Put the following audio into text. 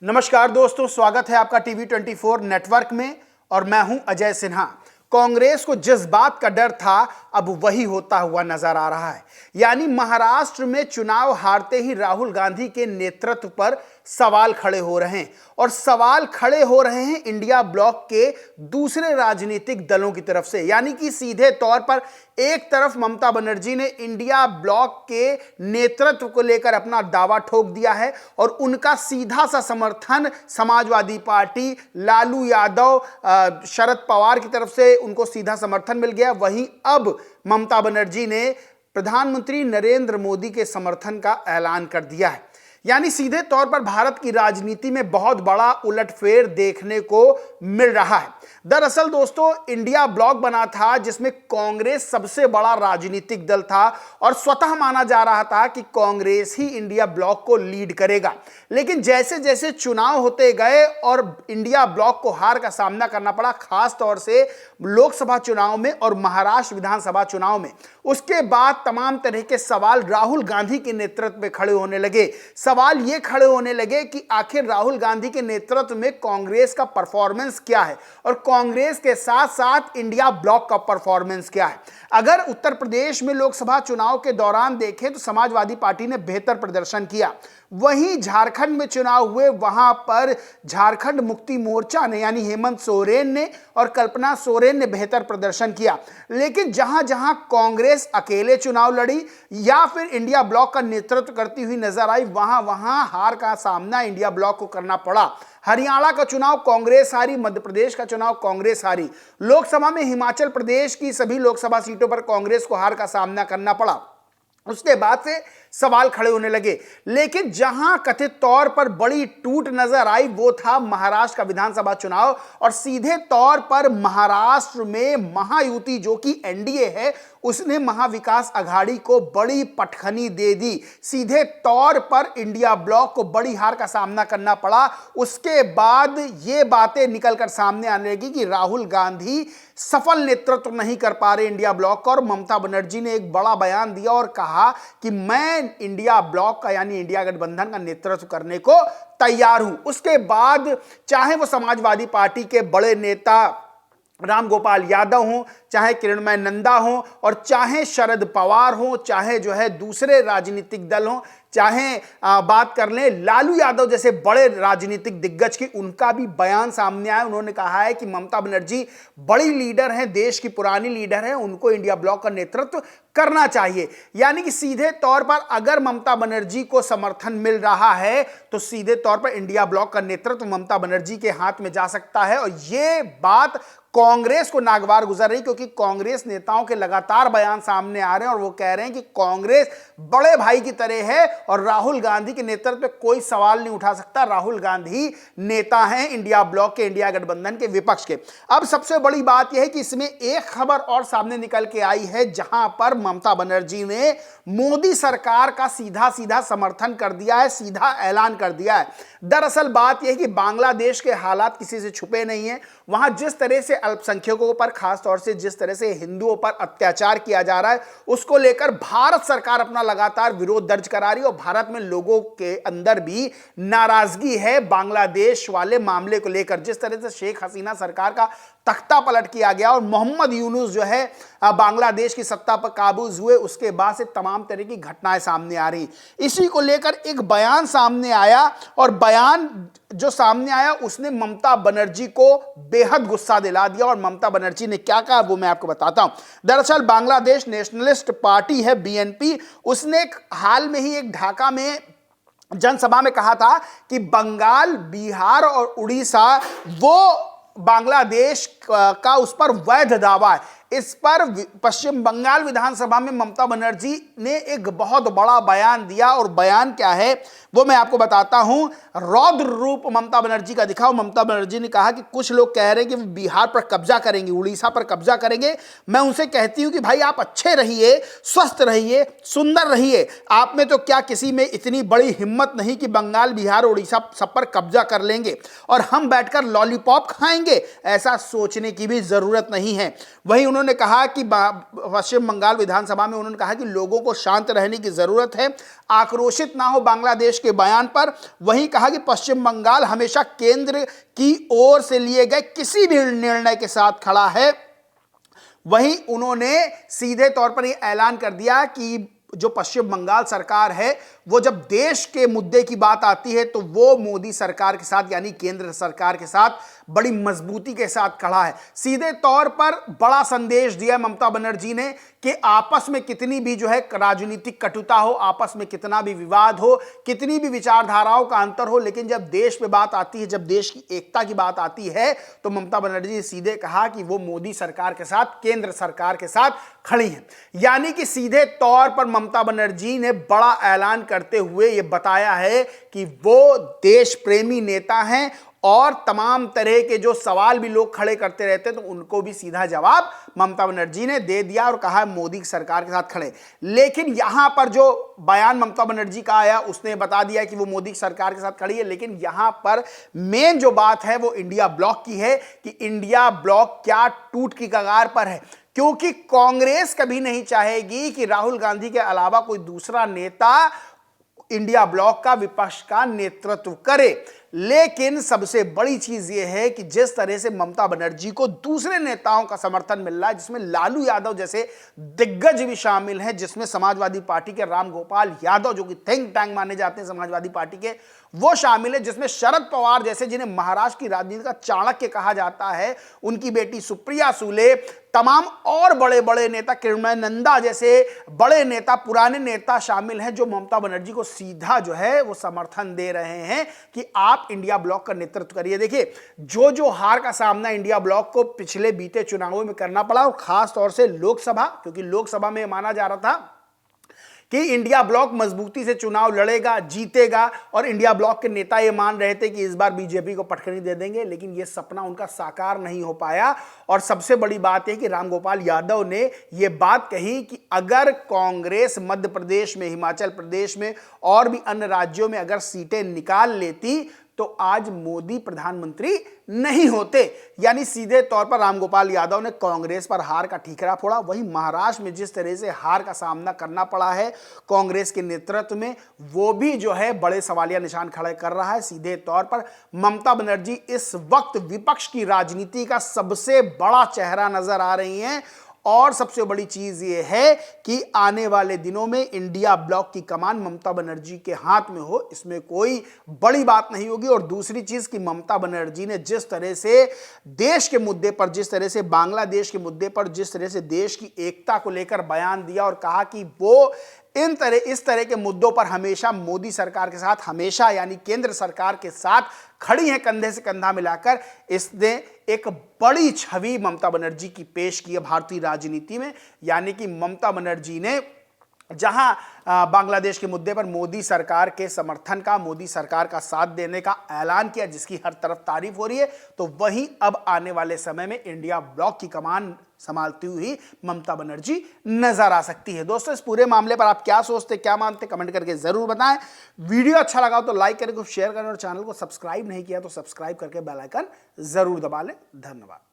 नमस्कार दोस्तों, स्वागत है आपका टीवी 24 नेटवर्क में और मैं हूं अजय सिन्हा। कांग्रेस को जिस बात का डर था अब वही होता हुआ नजर आ रहा है। यानी महाराष्ट्र में चुनाव हारते ही राहुल गांधी के नेतृत्व पर सवाल खड़े हो रहे हैं और सवाल खड़े हो रहे हैं इंडिया ब्लॉक के दूसरे राजनीतिक दलों की तरफ से। यानी कि सीधे तौर पर एक तरफ ममता बनर्जी ने इंडिया ब्लॉक के नेतृत्व को लेकर अपना दावा ठोक दिया है और उनका सीधा सा समर्थन समाजवादी पार्टी, लालू यादव, शरद पवार की तरफ से उनको सीधा समर्थन मिल गया। वहीं अब ममता बनर्जी ने प्रधानमंत्री नरेंद्र मोदी के समर्थन का ऐलान कर दिया है। यानी सीधे तौर पर भारत की राजनीति में बहुत बड़ा उलटफेर देखने को मिल रहा है। दरअसल दोस्तों, इंडिया ब्लॉक बना था जिसमें कांग्रेस सबसे बड़ा राजनीतिक दल था और स्वतः माना जा रहा था कि कांग्रेस ही इंडिया ब्लॉक को लीड करेगा। लेकिन जैसे जैसे चुनाव होते गए और इंडिया ब्लॉक को हार का सामना करना पड़ा, खास तौर से लोकसभा चुनाव में और महाराष्ट्र विधानसभा चुनाव में, उसके बाद तमाम तरह के सवाल राहुल गांधी के नेतृत्व में खड़े होने लगे। सवाल ये खड़े होने लगे कि आखिर राहुल गांधी के नेतृत्व में कांग्रेस का परफॉर्मेंस क्या है और कांग्रेस के साथ साथ इंडिया ब्लॉक का परफॉर्मेंस क्या है। अगर उत्तर प्रदेश में लोकसभा चुनाव के दौरान देखें तो समाजवादी पार्टी ने बेहतर प्रदर्शन किया। वहीं झारखंड में चुनाव हुए, वहां पर झारखंड मुक्ति मोर्चा ने यानी हेमंत सोरेन ने और कल्पना सोरेन ने बेहतर प्रदर्शन किया। लेकिन जहां जहां कांग्रेस अकेले चुनाव लड़ी या फिर इंडिया ब्लॉक का नेतृत्व करती हुई नजर आई, वहां वहां हार का सामना इंडिया ब्लॉक को करना पड़ा। हरियाणा का चुनाव कांग्रेस हारी, मध्य प्रदेश का चुनाव कांग्रेस हारी, लोकसभा में हिमाचल प्रदेश की सभी लोकसभा सीटों पर कांग्रेस को हार का सामना करना पड़ा। उसके बाद से सवाल खड़े होने लगे। लेकिन जहां कथित तौर पर बड़ी टूट नजर आई वो था महाराष्ट्र का विधानसभा चुनाव और सीधे तौर पर महाराष्ट्र में महायुति जो कि एनडीए है उसने महाविकास अघाड़ी को बड़ी पटखनी दे दी। सीधे तौर पर इंडिया ब्लॉक को बड़ी हार का सामना करना पड़ा। उसके बाद ये बातें निकलकर सामने आने लगी कि राहुल गांधी सफल नेतृत्व नहीं कर पा रहे इंडिया ब्लॉक का और ममता बनर्जी ने एक बड़ा बयान दिया और कहा कि मैं इंडिया ब्लॉक का यानी इंडिया गठबंधन का नेतृत्व करने को तैयार हूं। उसके बाद चाहे वो समाजवादी पार्टी के बड़े नेता राम गोपाल यादव हों, चाहे किरणमय नंदा हों और चाहे शरद पवार हों, चाहे जो है दूसरे राजनीतिक दल हों, चाहे बात कर लें लालू यादव जैसे बड़े राजनीतिक दिग्गज की, उनका भी बयान सामने आया। उन्होंने कहा है कि ममता बनर्जी बड़ी लीडर हैं, देश की पुरानी लीडर हैं, उनको इंडिया ब्लॉक का नेतृत्व करना चाहिए। यानी कि सीधे तौर पर अगर ममता बनर्जी को समर्थन मिल रहा है तो सीधे तौर पर इंडिया ब्लॉक का नेतृत्व ममता बनर्जी के हाथ में जा सकता है। और ये बात कांग्रेस को नागवार गुजर रही क्योंकि कांग्रेस नेताओं के लगातार बयान सामने आ रहे हैं और वो कह रहे हैं कि कांग्रेस बड़े भाई की तरह है और राहुल गांधी के नेतृत्व पे कोई सवाल नहीं उठा सकता। राहुल गांधी नेता हैं इंडिया ब्लॉक के, इंडिया गठबंधन के विपक्ष के। अब सबसे बड़ी बात यह है कि इसमें एक खबर और सामने निकल के आई है जहां पर ममता बनर्जी ने मोदी सरकार का सीधा सीधा समर्थन कर दिया है, सीधा ऐलान कर दिया है। दरअसल बात यह है कि बांग्लादेश के हालात किसी से छुपे नहीं है। वहां जिस तरह से अल्पसंख्यकों पर, खासतौर से जिस तरह से हिंदुओं पर अत्याचार किया जा रहा है, उसको लेकर भारत सरकार अपना लगातार विरोध दर्ज करा रही है और भारत में लोगों के अंदर भी नाराजगी है बांग्लादेश वाले मामले को लेकर। जिस तरह से शेख हसीना सरकार का तख्ता पलट किया गया और मोहम्मद यूनुस जो है बांग्लादेश की सत्ता पर काबूज हुए, उसके बाद से तमाम तरह की घटनाएं सामने आ रही। इसी को लेकर एक बयान सामने आया और बयान जो सामने आया उसने ममता बनर्जी को बेहद गुस्सा दिला दिया। और ममता बनर्जी ने क्या कहा वो मैं आपको बताता हूं। दरअसल बांग्लादेश नेशनलिस्ट पार्टी है बीएनपी, उसने हाल में ही एक ढाका में जनसभा में कहा था कि बंगाल, बिहार और उड़ीसा वो बांग्लादेश का उस पर वैध दावा है। इस पर पश्चिम बंगाल विधानसभा में ममता बनर्जी ने एक बहुत बड़ा बयान दिया और बयान क्या है वो मैं आपको बताता हूं। रौद्र रूप ममता बनर्जी का दिखा। ममता बनर्जी ने कहा कि कुछ लोग कह रहे हैं कि वो बिहार पर कब्जा करेंगे, उड़ीसा पर कब्जा करेंगे। मैं उनसे कहती हूं कि भाई आप अच्छे रहिए, स्वस्थ रहिए, सुंदर रहिए। आप में तो क्या किसी में इतनी बड़ी हिम्मत नहीं कि बंगाल, बिहार, उड़ीसा सब पर कब्जा कर लेंगे और हम बैठकर लॉलीपॉप खाएंगे? ऐसा सोचने की भी जरूरत नहीं है। वहीं उन्होंने कहा कि पश्चिम बंगाल विधानसभा में उन्होंने कहा कि लोगों को शांत रहने की जरूरत है, आक्रोशित ना हो बांग्लादेश के बयान पर। वहीं कहा कि पश्चिम बंगाल हमेशा केंद्र की ओर से लिए गए किसी भी निर्णय के साथ खड़ा है। वहीं उन्होंने सीधे तौर पर यह ऐलान कर दिया कि जो पश्चिम बंगाल सरकार है वो जब देश के मुद्दे की बात आती है तो वो मोदी सरकार के साथ यानी केंद्र सरकार के साथ बड़ी मजबूती के साथ खड़ा है। सीधे तौर पर बड़ा संदेश दिया ममता बनर्जी ने कि आपस में कितनी भी जो है राजनीतिक कटुता हो, आपस में कितना भी विवाद हो, कितनी भी विचारधाराओं का अंतर हो, लेकिन जब देश पे बात आती है, जब देश की एकता की बात आती है तो ममता बनर्जी ने सीधे कहा कि वो मोदी सरकार के साथ, केंद्र सरकार के साथ खड़ी हैं। यानी कि सीधे तौर पर ममता बनर्जी ने बड़ा ऐलान करते हुए यह बताया है कि वो देश प्रेमी नेता हैं और तमाम तरह के जो सवाल भी लोग खड़े करते रहते तो उनको भी सीधा जवाब ममता बनर्जी ने दे दिया और कहा मोदी सरकार के साथ खड़े। लेकिन यहां पर जो बयान ममता बनर्जी का आया उसने बता दिया कि वो मोदी सरकार के साथ खड़ी है, लेकिन यहां पर मेन जो बात है वो इंडिया ब्लॉक की है कि इंडिया ब्लॉक क्या टूट की कगार पर है, क्योंकि कांग्रेस कभी नहीं चाहेगी कि राहुल गांधी के अलावा कोई दूसरा नेता इंडिया ब्लॉक का विपक्ष का नेतृत्व करे। लेकिन सबसे बड़ी चीज यह है कि जिस तरह से ममता बनर्जी को दूसरे नेताओं का समर्थन मिल रहा है, जिसमें लालू यादव जैसे दिग्गज भी शामिल हैं, जिसमें समाजवादी पार्टी के राम गोपाल यादव जो कि थिंक टैंक माने जाते हैं समाजवादी पार्टी के, वो शामिल है, जिसमें शरद पवार जैसे जिन्हें महाराष्ट्र की राजनीति का चाणक्य कहा जाता है, उनकी बेटी सुप्रिया सुले, तमाम और बड़े बड़े नेता, किरण नंदा जैसे बड़े नेता, पुराने नेता शामिल हैं जो ममता बनर्जी को सीधा जो है वो समर्थन दे रहे हैं कि आप इंडिया ब्लॉक का नेतृत्व करिए। देखिए जो हार का सामना इंडिया ब्लॉक को पिछले बीते चुनावों में करना पड़ा, और खास तौर से लोकसभा, क्योंकि लोकसभा में माना जा रहा था कि इंडिया ब्लॉक मजबूती से चुनाव लड़ेगा, जीतेगा, और इंडिया ब्लॉक के नेता ये मान रहे थे कि इस बार बीजेपी को पटखनी दे देंगे, लेकिन ये सपना उनका साकार नहीं हो पाया। और सबसे बड़ी बात है कि रामगोपाल यादव ने ये बात कही कि अगर कांग्रेस मध्य प्रदेश में, हिमाचल प्रदेश में और भी अन्य राज्यों में अगर सीटें निकाल लेती तो आज मोदी प्रधानमंत्री नहीं होते। यानी सीधे तौर पर रामगोपाल यादव ने कांग्रेस पर हार का ठीकरा फोड़ा। वहीं महाराष्ट्र में जिस तरह से हार का सामना करना पड़ा है कांग्रेस के नेतृत्व में, वो भी जो है बड़े सवालिया निशान खड़े कर रहा है। सीधे तौर पर ममता बनर्जी इस वक्त विपक्ष की राजनीति का सबसे बड़ा चेहरा नजर आ रही हैं। और सबसे बड़ी चीज यह है कि आने वाले दिनों में इंडिया ब्लॉक की कमान ममता बनर्जी के हाथ में हो, इसमें कोई बड़ी बात नहीं होगी। और दूसरी चीज कि ममता बनर्जी ने जिस तरह से देश के मुद्दे पर, जिस तरह से बांग्लादेश के मुद्दे पर, जिस तरह से देश की एकता को लेकर बयान दिया और कहा कि वो इस तरह के मुद्दों पर हमेशा मोदी सरकार के साथ, हमेशा यानी केंद्र सरकार के साथ खड़ी है कंधे से कंधा मिलाकर, इसने एक बड़ी छवि ममता बनर्जी की पेश की है भारतीय राजनीति में। यानी कि ममता बनर्जी ने जहां बांग्लादेश के मुद्दे पर मोदी सरकार के समर्थन का, मोदी सरकार का साथ देने का ऐलान किया, जिसकी हर तरफ तारीफ हो रही है, तो वहीं अब आने वाले समय में इंडिया ब्लॉक की कमान संभालती हुई ममता बनर्जी नजर आ सकती है। दोस्तों इस पूरे मामले पर आप क्या सोचते, क्या मानते, कमेंट करके जरूर बताएं। वीडियो अच्छा लगा तो लाइक करें, शेयर करें और चैनल को सब्सक्राइब नहीं किया तो सब्सक्राइब करके बेल आइकन जरूर दबा लें। धन्यवाद।